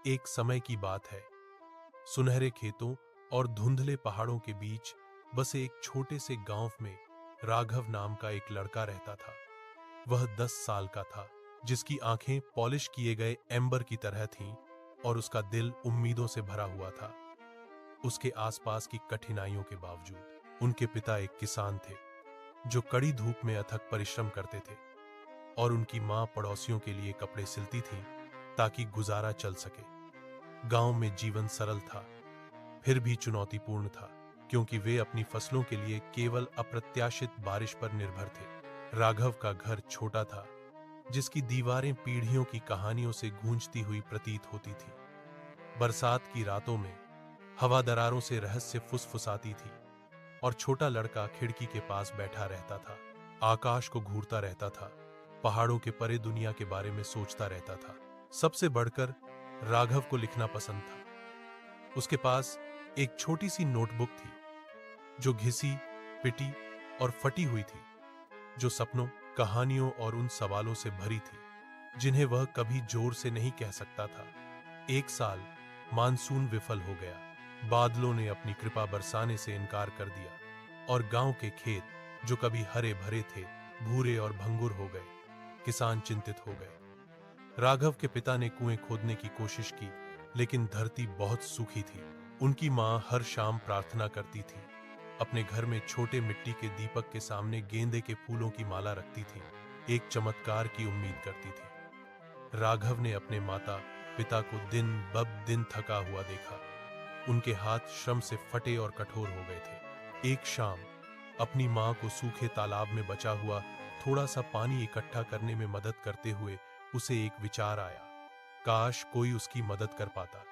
एक समय की बात है। सुनहरे खेतों और धुंधले पहाड़ों के बीच बसे एक छोटे से गांव में राघव नाम का एक लड़का रहता था। वह 10 साल का था, जिसकी आंखें पॉलिश किए गए एम्बर की तरह थीं और उसका दिल उम्मीदों से भरा हुआ था। उसके आसपास की कठिनाइयों के बावजूद उनके पिता एक किसान थे, जो कड़ी धूप में अथक परिश्रम करते थे, और उनकी मां पड़ोसियों के लिए कपड़े सिलती थीं ताकि गुजारा चल सके। गांव में जीवन सरल था, फिर भी चुनौतीपूर्ण था, क्योंकि वे अपनी फसलों के लिए केवल अप्रत्याशित बारिश पर निर्भर थे। राघव का घर छोटा था, जिसकी दीवारें पीढ़ियों की कहानियों से गूंजती हुई प्रतीत होती थी। बरसात की रातों में हवा दरारों से रहस्य फुसफुसाती थी और छोटा लड़का खिड़की के पास बैठा रहता था, आकाश को घूरता रहता था, पहाड़ों के परे दुनिया के बारे में सोचता रहता था। सबसे बढ़कर राघव को लिखना पसंद था। उसके पास एक छोटी सी नोटबुक थी, जो घिसी, पिटी और फटी हुई थी, जो सपनों, कहानियों और उन सवालों से भरी थी जिन्हें वह कभी जोर से नहीं कह सकता था। एक साल मानसून विफल हो गया। बादलों ने अपनी कृपा बरसाने से इनकार कर दिया और गांव के खेत, जो कभी हरे भरे थे, भूरे और भंगुर हो गए। किसान चिंतित हो गए। राघव के पिता ने कुएं खोदने की कोशिश की, लेकिन धरती बहुत सूखी थी। उनकी मां हर शाम प्रार्थना करती थी, अपने घर में छोटे मिट्टी के दीपक के सामने गेंदे के फूलों की माला रखती थी, एक चमत्कार की उम्मीद करती थी। राघव ने अपने माता पिता को दिन ब दिन थका हुआ देखा। उनके हाथ श्रम से फटे और कठोर हो गए थे। एक शाम अपनी मां को सूखे तालाब में बचा हुआ थोड़ा सा पानी इकट्ठा करने में मदद करते हुए उसे एक विचार आया। काश कोई उसकी मदद कर पाता।